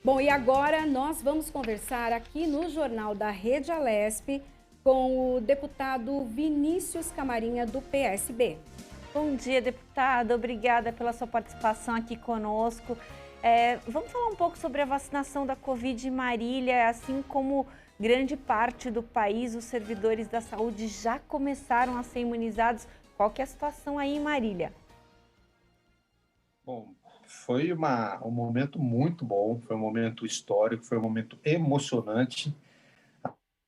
Bom, e agora nós vamos conversar aqui no Jornal da Rede Alesp com o deputado Vinícius Camarinha, do PSB. Bom dia, deputada. Obrigada pela sua participação aqui conosco. Vamos falar um pouco sobre a vacinação da Covid em Marília. Assim como grande parte do país, os servidores da saúde já começaram a ser imunizados. Qual que é a situação aí em Marília? Bom, foi um momento muito bom, foi um momento histórico, foi um momento emocionante.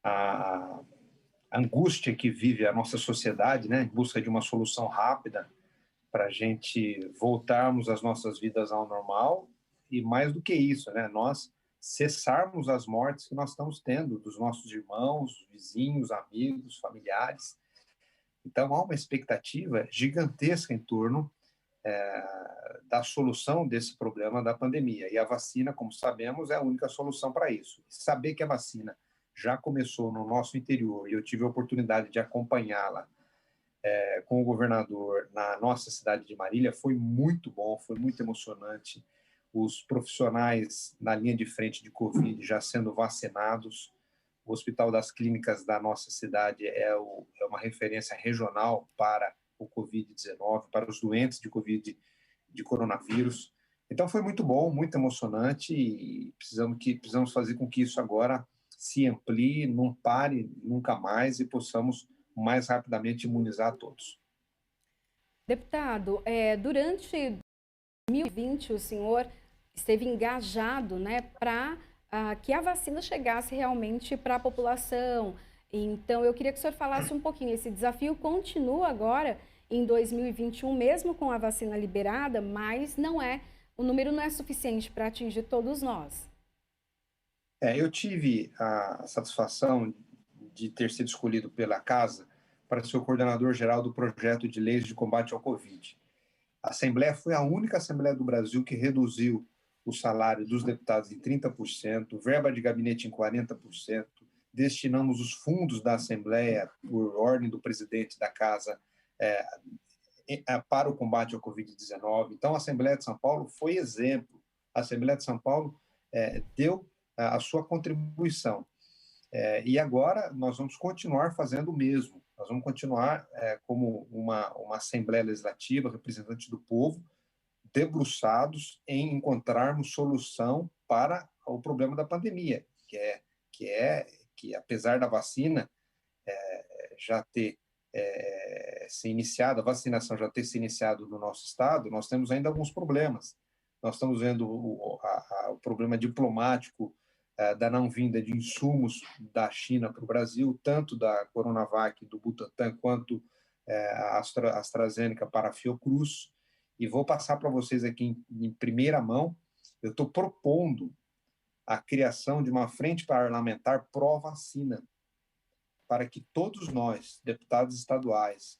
A angústia que vive a nossa sociedade, né, em busca de uma solução rápida para a gente voltarmos às nossas vidas ao normal e, mais do que isso, né, nós cessarmos as mortes que nós estamos tendo dos nossos irmãos, vizinhos, amigos, familiares. Então, há uma expectativa gigantesca em torno da solução desse problema da pandemia. E a vacina, como sabemos, é a única solução para isso. Saber que a vacina já começou no nosso interior e eu tive a oportunidade de acompanhá-la com o governador na nossa cidade de Marília foi muito bom, foi muito emocionante. Os profissionais na linha de frente de Covid já sendo vacinados. O Hospital das Clínicas da nossa cidade é uma referência regional para o Covid-19, para os doentes de Covid, de coronavírus. Então foi muito bom, muito emocionante e precisamos fazer com que isso agora se amplie, não pare nunca mais e possamos mais rapidamente imunizar todos. Deputado, durante 2020 o senhor esteve engajado, né, para que a vacina chegasse realmente para a população. Então, eu queria que o senhor falasse um pouquinho. Esse desafio continua agora em 2021, mesmo com a vacina liberada, mas o número não é suficiente para atingir todos nós. Eu tive a satisfação de ter sido escolhido pela Casa para ser o coordenador geral do projeto de leis de combate ao Covid. A Assembleia foi a única Assembleia do Brasil que reduziu o salário dos deputados em 30%, verba de gabinete em 40%, destinamos os fundos da Assembleia, por ordem do presidente da Casa, para o combate ao Covid-19. Então, a Assembleia de São Paulo foi exemplo. A Assembleia de São Paulo deu a sua contribuição. E agora nós vamos continuar fazendo o mesmo. Nós vamos continuar como uma Assembleia Legislativa, representante do povo, debruçados em encontrarmos solução para o problema da pandemia, que apesar da vacina já ter se iniciado, a vacinação já ter se iniciado no nosso estado, nós temos ainda alguns problemas. Nós estamos vendo o problema diplomático da não vinda de insumos da China para o Brasil, tanto da Coronavac, do Butantan, quanto a AstraZeneca para a Fiocruz. E vou passar para vocês aqui em primeira mão, eu estou propondo a criação de uma frente parlamentar pró-vacina, para que todos nós, deputados estaduais,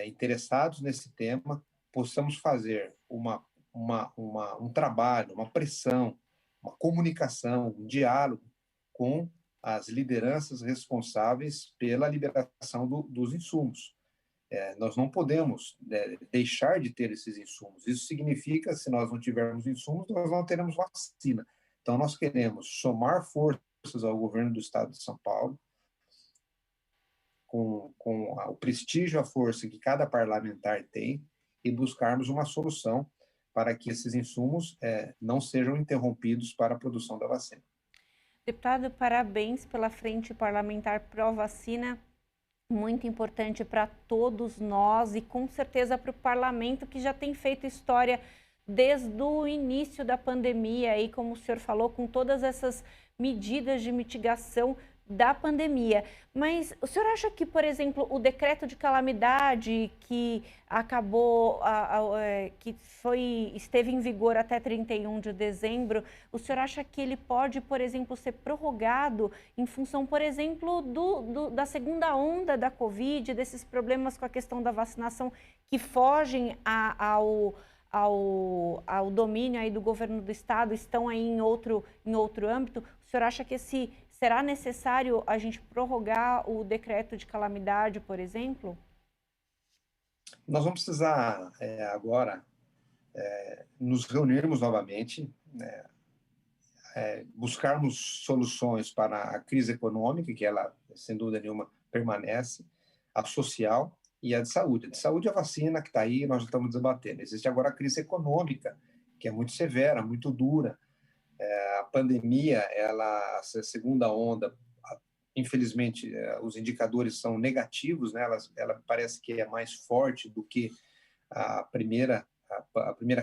interessados nesse tema, possamos fazer um trabalho, uma pressão, uma comunicação, um diálogo com as lideranças responsáveis pela liberação dos insumos. Nós não podemos deixar de ter esses insumos. Isso significa, se nós não tivermos insumos, nós não teremos vacina. Então, nós queremos somar forças ao governo do estado de São Paulo, com o prestígio, a força que cada parlamentar tem, e buscarmos uma solução para que esses insumos não sejam interrompidos para a produção da vacina. Deputado, parabéns pela Frente Parlamentar Pró-Vacina, muito importante para todos nós e com certeza para o parlamento, que já tem feito história desde o início da pandemia, e como o senhor falou, com todas essas medidas de mitigação da pandemia. Mas o senhor acha que, por exemplo, o decreto de calamidade que acabou, esteve em vigor até 31 de dezembro, o senhor acha que ele pode, por exemplo, ser prorrogado em função, por exemplo, da segunda onda da Covid, desses problemas com a questão da vacinação que fogem ao domínio aí do governo do estado, estão aí em outro âmbito? O senhor acha que será necessário a gente prorrogar o decreto de calamidade, por exemplo? Nós vamos precisar agora nos reunirmos novamente. buscarmos soluções para a crise econômica, que ela, sem dúvida nenhuma, permanece, a social e a de saúde. A de saúde é a vacina que está aí, nós já estamos debatendo. Existe agora a crise econômica, que é muito severa, muito dura. A pandemia, essa segunda onda, infelizmente, os indicadores são negativos, né? Ela parece que é mais forte do que a primeira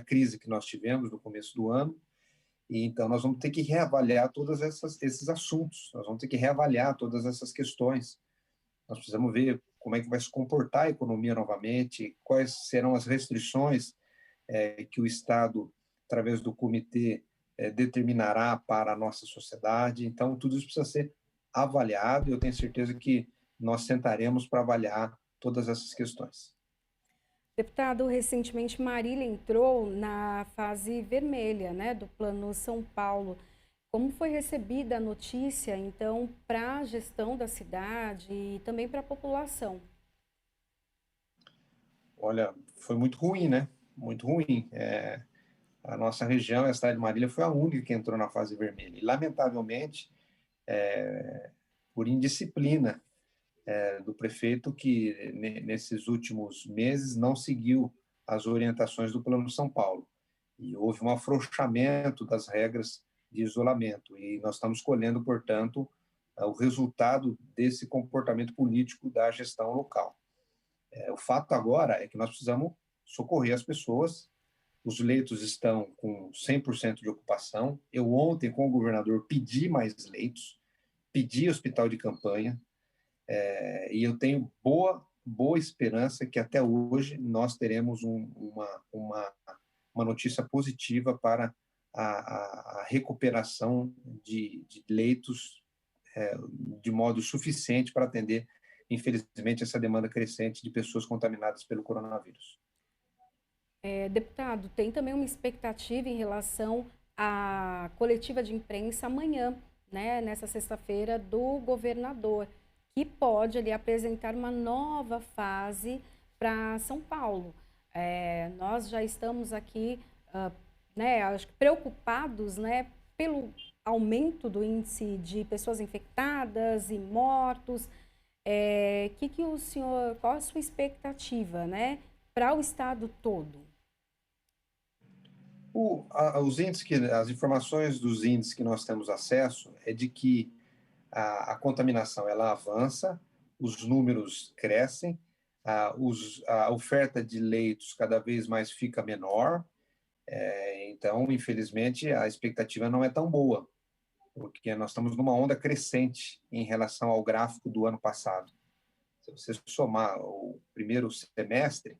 crise que nós tivemos no começo do ano. E então nós vamos ter que reavaliar todos esses assuntos, nós vamos ter que reavaliar todas essas questões. Nós precisamos ver como é que vai se comportar a economia novamente, quais serão as restrições que o Estado, através do comitê, determinará para a nossa sociedade. Então, tudo isso precisa ser avaliado e eu tenho certeza que nós sentaremos para avaliar todas essas questões. Deputado, recentemente Marília entrou na fase vermelha, né, do Plano São Paulo. Como foi recebida a notícia, então, para a gestão da cidade e também para a população? Olha, foi muito ruim, né? Muito ruim. A nossa região, a cidade de Marília, foi a única que entrou na fase vermelha. E, lamentavelmente, por indisciplina do prefeito, que nesses últimos meses não seguiu as orientações do Plano São Paulo. E houve um afrouxamento das regras de isolamento. E nós estamos colhendo, portanto, o resultado desse comportamento político da gestão local. O fato agora é que nós precisamos socorrer as pessoas. Os leitos estão com 100% de ocupação. Eu ontem, com o governador, pedi mais leitos, pedi hospital de campanha, e eu tenho boa esperança que até hoje nós teremos uma notícia positiva para a recuperação de leitos de modo suficiente para atender, infelizmente, essa demanda crescente de pessoas contaminadas pelo coronavírus. Deputado, tem também uma expectativa em relação à coletiva de imprensa amanhã, né, nessa sexta-feira, do governador, que pode ali apresentar uma nova fase para São Paulo. Nós já estamos aqui, né, acho que preocupados, né, pelo aumento do índice de pessoas infectadas e mortos. O senhor, qual a sua expectativa, né, para o estado todo? Os índices as informações dos índices que nós temos acesso é de que a contaminação ela avança, os números crescem, a oferta de leitos cada vez mais fica menor. Então, infelizmente, a expectativa não é tão boa, porque nós estamos numa onda crescente em relação ao gráfico do ano passado. Se você somar o primeiro semestre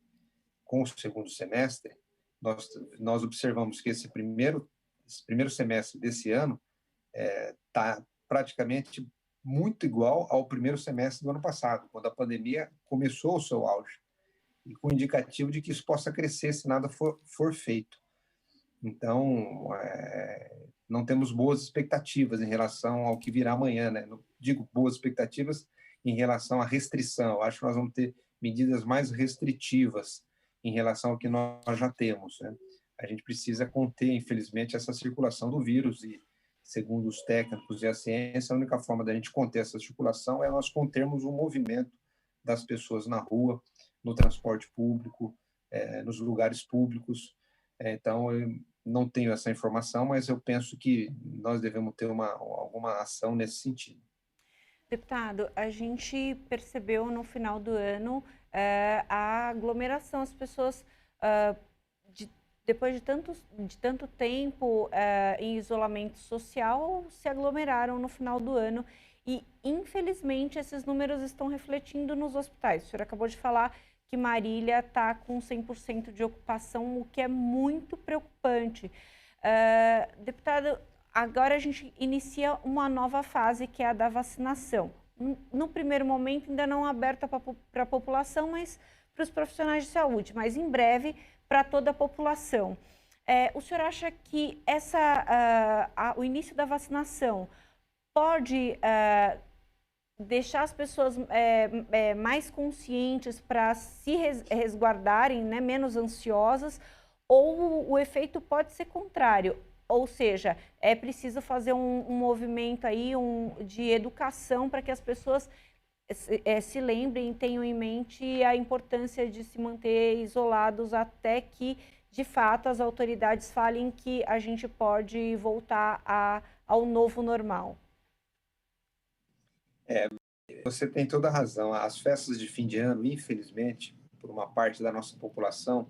com o segundo semestre, nós observamos que esse primeiro semestre desse ano está praticamente muito igual ao primeiro semestre do ano passado, quando a pandemia começou o seu auge, e com indicativo de que isso possa crescer se nada for feito. Então, não temos boas expectativas em relação ao que virá amanhã, né? Não digo boas expectativas em relação à restrição. Eu acho que nós vamos ter medidas mais restritivas em relação ao que nós já temos, né? A gente precisa conter, infelizmente, essa circulação do vírus e, segundo os técnicos e a ciência, a única forma da gente conter essa circulação é nós contermos o movimento das pessoas na rua, no transporte público, nos lugares públicos. Então, eu não tenho essa informação, mas eu penso que nós devemos ter alguma ação nesse sentido. Deputado, a gente percebeu no final do ano a aglomeração, as pessoas, depois de tanto tempo em isolamento social, se aglomeraram no final do ano e, infelizmente, esses números estão refletindo nos hospitais. O senhor acabou de falar que Marília está com 100% de ocupação, o que é muito preocupante. Deputado, agora a gente inicia uma nova fase, que é a da vacinação. No primeiro momento, ainda não aberta para a população, mas para os profissionais de saúde, mas em breve para toda a população. O senhor acha que o início da vacinação pode deixar as pessoas mais conscientes para se resguardarem, né, menos ansiosas, ou o efeito pode ser contrário? Ou seja, é preciso fazer um movimento aí de educação para que as pessoas se lembrem e tenham em mente a importância de se manter isolados até que, de fato, as autoridades falem que a gente pode voltar ao novo normal. Você tem toda a razão. As festas de fim de ano, infelizmente, por uma parte da nossa população,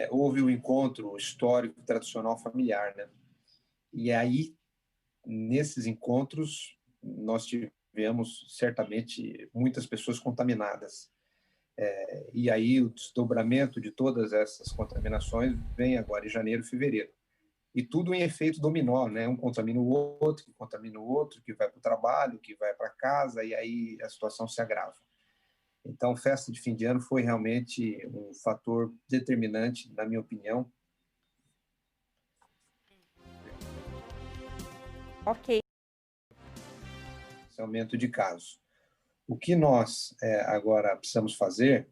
houve um encontro histórico, tradicional, familiar, né? E aí, nesses encontros, nós tivemos, certamente, muitas pessoas contaminadas. E aí, o desdobramento de todas essas contaminações vem agora em janeiro, fevereiro. E tudo em efeito dominó, né? Um contamina o outro, que contamina o outro, que vai para o trabalho, que vai para casa, e aí a situação se agrava. Então, festa de fim de ano foi realmente um fator determinante, na minha opinião. Ok. Esse aumento de casos. O que nós agora precisamos fazer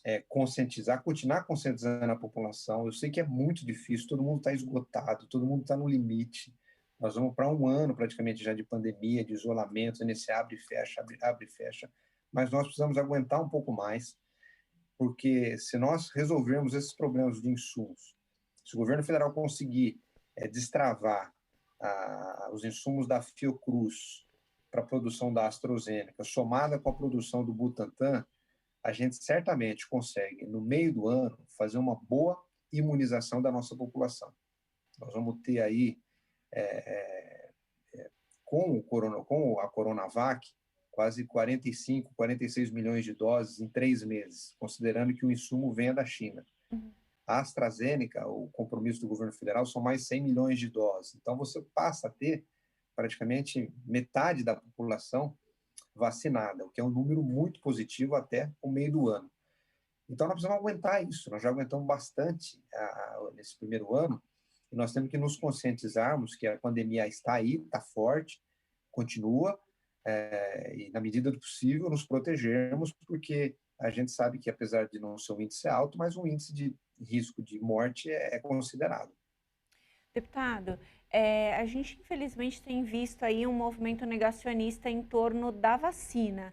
é conscientizar, continuar conscientizando a população. Eu sei que é muito difícil, todo mundo está esgotado, todo mundo está no limite. Nós vamos para um ano praticamente já de pandemia, de isolamento, nesse abre e fecha, mas nós precisamos aguentar um pouco mais, porque se nós resolvermos esses problemas de insumos, se o governo federal conseguir destravar os insumos da Fiocruz para a produção da AstraZeneca, somada com a produção do Butantan, a gente certamente consegue, no meio do ano, fazer uma boa imunização da nossa população. Nós vamos ter aí, com a Coronavac, quase 45, 46 milhões de doses em 3 meses, considerando que o insumo venha da China. A AstraZeneca, o compromisso do governo federal, são mais 100 milhões de doses. Então, você passa a ter praticamente metade da população vacinada, o que é um número muito positivo até o meio do ano. Então, nós precisamos aguentar isso. Nós já aguentamos bastante nesse primeiro ano, e nós temos que nos conscientizarmos que a pandemia está aí, está forte, continua, e, na medida do possível, nos protegermos, porque a gente sabe que, apesar de não ser um índice alto, mas um índice de risco de morte é considerado. Deputado, a gente infelizmente tem visto aí um movimento negacionista em torno da vacina.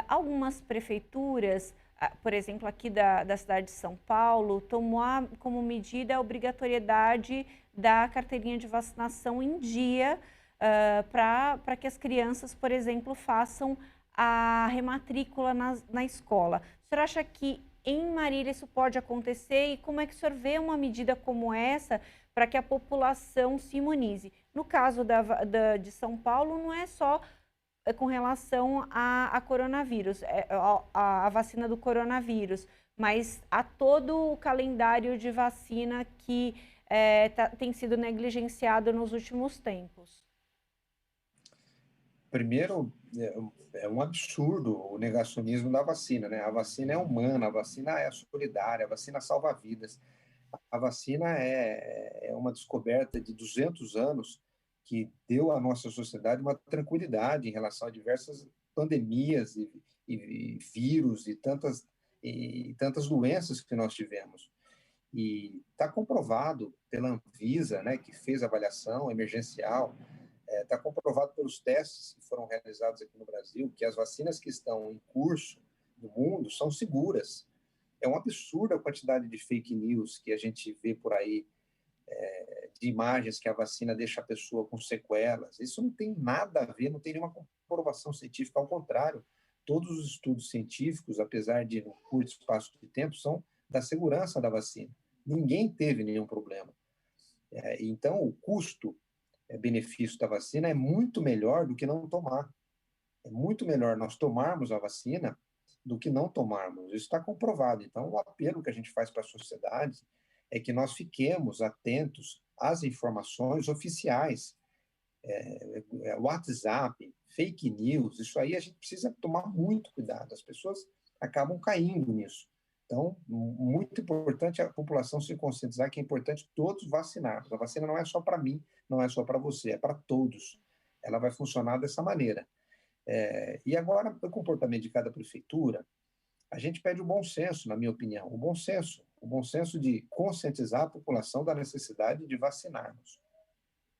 Algumas prefeituras, por exemplo, aqui da cidade de São Paulo, tomou como medida a obrigatoriedade da carteirinha de vacinação em dia para que as crianças, por exemplo, façam a rematrícula na escola. O senhor acha que em Marília isso pode acontecer e como é que o senhor vê uma medida como essa para que a população se imunize? No caso de São Paulo, não é só com relação a coronavírus, a vacina do coronavírus, mas a todo o calendário de vacina que tem sido negligenciado nos últimos tempos. Primeiro, é um absurdo o negacionismo da vacina, né? A vacina é humana, a vacina é solidária, a vacina salva vidas. A vacina é uma descoberta de 200 anos que deu à nossa sociedade uma tranquilidade em relação a diversas pandemias e vírus e tantas doenças que nós tivemos. E está comprovado pela Anvisa, né, que fez a avaliação emergencial, está comprovado pelos testes que foram realizados aqui no Brasil, que as vacinas que estão em curso no mundo são seguras. É um absurdo a quantidade de fake news que a gente vê por aí, de imagens que a vacina deixa a pessoa com sequelas. Isso não tem nada a ver, não tem nenhuma comprovação científica, ao contrário. Todos os estudos científicos, apesar de um curto espaço de tempo, são da segurança da vacina. Ninguém teve nenhum problema. Então, o custo-benefício da vacina é muito melhor do que não tomar. É muito melhor nós tomarmos a vacina do que não tomarmos. Isso está comprovado. Então, o apelo que a gente faz para a sociedade é que nós fiquemos atentos às informações oficiais. WhatsApp, fake news, isso aí a gente precisa tomar muito cuidado. As pessoas acabam caindo nisso. Então, muito importante a população se conscientizar que é importante todos vacinarmos. A vacina não é só para mim, não é só para você, é para todos. Ela vai funcionar dessa maneira. E agora, o comportamento de cada prefeitura, a gente pede o bom senso, na minha opinião. O bom senso. o bom senso de conscientizar a população da necessidade de vacinarmos.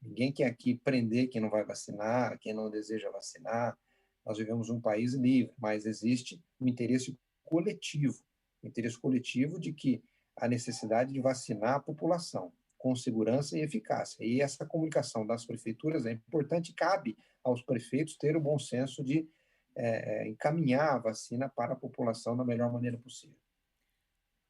Ninguém quer aqui prender quem não vai vacinar, quem não deseja vacinar. Nós vivemos um país livre, mas existe um interesse coletivo de que a necessidade de vacinar a população com segurança e eficácia. E essa comunicação das prefeituras é importante, cabe aos prefeitos ter o bom senso de encaminhar a vacina para a população da melhor maneira possível.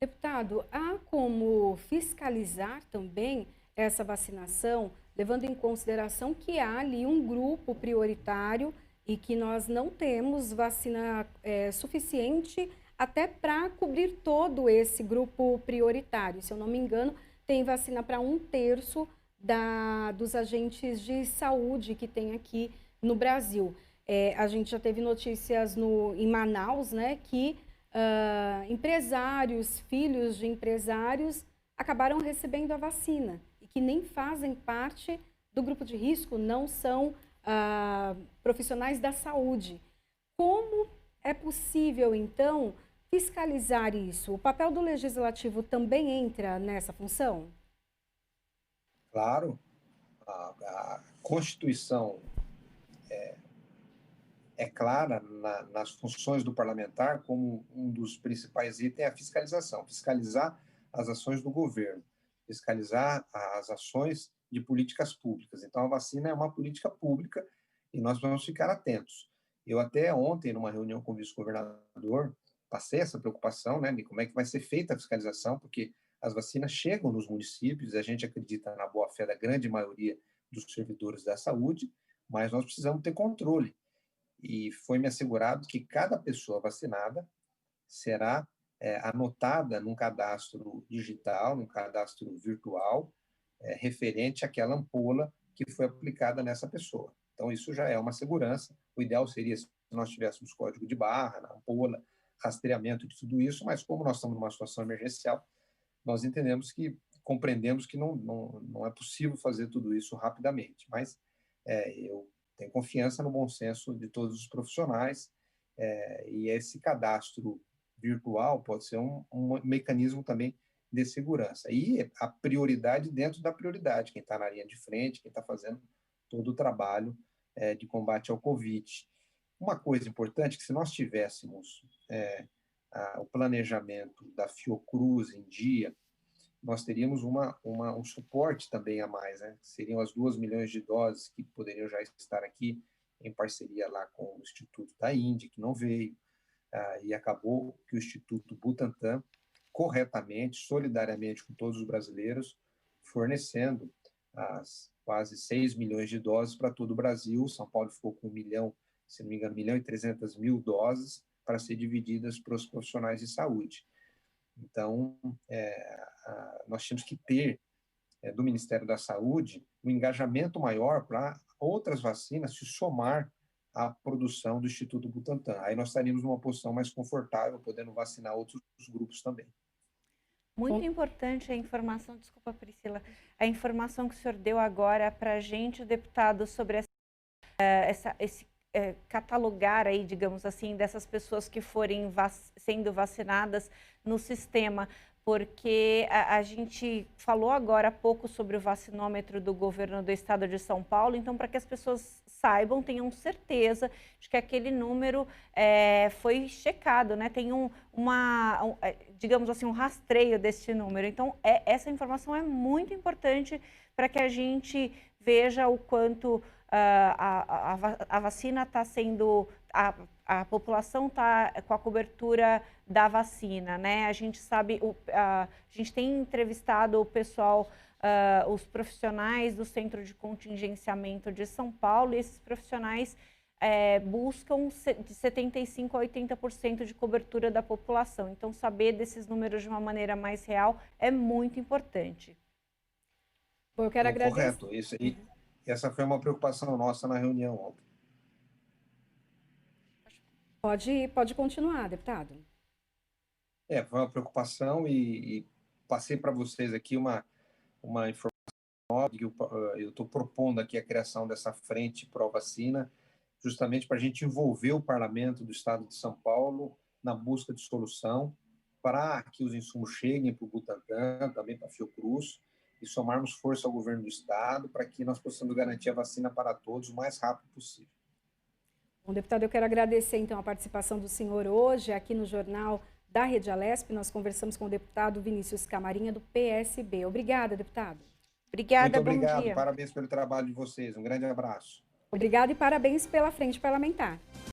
Deputado, há como fiscalizar também essa vacinação, levando em consideração que há ali um grupo prioritário e que nós não temos vacina suficiente até para cobrir todo esse grupo prioritário. Se eu não me engano, tem vacina para 1/3 dos agentes de saúde que tem aqui no Brasil. A gente já teve notícias em Manaus, né, que empresários, filhos de empresários, acabaram recebendo a vacina e que nem fazem parte do grupo de risco, não são profissionais da saúde. Como é possível, então, fiscalizar isso? O papel do legislativo também entra nessa função? Claro, a Constituição é clara nas funções do parlamentar, como um dos principais itens é a fiscalização, fiscalizar as ações do governo, fiscalizar as ações de políticas públicas. Então, a vacina é uma política pública e nós vamos ficar atentos. Eu até ontem, numa reunião com o vice-governador, passei essa preocupação, né, de como é que vai ser feita a fiscalização, porque as vacinas chegam nos municípios, a gente acredita na boa-fé da grande maioria dos servidores da saúde, mas nós precisamos ter controle. E foi-me assegurado que cada pessoa vacinada será anotada num cadastro digital, num cadastro virtual, referente àquela ampola que foi aplicada nessa pessoa. Então, isso já é uma segurança. O ideal seria se nós tivéssemos código de barra na ampola, rastreamento de tudo isso, mas como nós estamos numa situação emergencial, nós compreendemos que não é possível fazer tudo isso rapidamente. Mas eu tenho confiança no bom senso de todos os profissionais, e esse cadastro virtual pode ser um mecanismo também de segurança. E a prioridade dentro da prioridade, quem está na linha de frente, quem está fazendo todo o trabalho de combate ao Covid. Uma coisa importante, que se nós tivéssemos o planejamento da Fiocruz em dia, nós teríamos um suporte também a mais, né? Seriam as 2 milhões de doses que poderiam já estar aqui em parceria lá com o Instituto da Índia, que não veio, e acabou que o Instituto Butantan, corretamente, solidariamente com todos os brasileiros, fornecendo as quase 6 milhões de doses para todo o Brasil. São Paulo ficou com 1 milhão, se não me engano, 1.300.000 doses para ser divididas para os profissionais de saúde. Então, nós tínhamos que ter, do Ministério da Saúde, um engajamento maior para outras vacinas se somar à produção do Instituto Butantan. Aí nós estaríamos numa posição mais confortável, podendo vacinar outros grupos também. Muito importante a informação, desculpa, Priscila, a informação que o senhor deu agora para a gente, deputado, sobre esse catalogar aí, digamos assim, dessas pessoas que forem sendo vacinadas no sistema, porque a gente falou agora há pouco sobre o vacinômetro do governo do estado de São Paulo, então para que as pessoas saibam, tenham certeza de que aquele número foi checado, né? Tem digamos assim, um rastreio deste número. Então, essa informação é muito importante para que a gente veja o quanto a vacina está sendo, a população está com a cobertura da vacina, né? A gente sabe, a gente tem entrevistado o pessoal, os profissionais do Centro de Contingenciamento de São Paulo, e esses profissionais buscam de 75% a 80% de cobertura da população. Então, saber desses números de uma maneira mais real é muito importante. Bom, eu quero agradecer. Correto, isso aí. Essa foi uma preocupação nossa na reunião ontem. Pode continuar, deputado. Foi uma preocupação e passei para vocês aqui uma informação nova, que eu estou propondo aqui a criação dessa frente pró-vacina, justamente para a gente envolver o Parlamento do Estado de São Paulo na busca de solução. para que os insumos cheguem para o Butantan, também para a Fiocruz, e somarmos força ao governo do estado para que nós possamos garantir a vacina para todos o mais rápido possível. Bom, deputado, eu quero agradecer então a participação do senhor hoje aqui no Jornal da Rede Alesp. Nós conversamos com o deputado Vinícius Camarinha, do PSB. Obrigada, deputado. Obrigada, muito obrigado, bom dia. Parabéns pelo trabalho de vocês. Um grande abraço. Obrigada e parabéns pela frente parlamentar.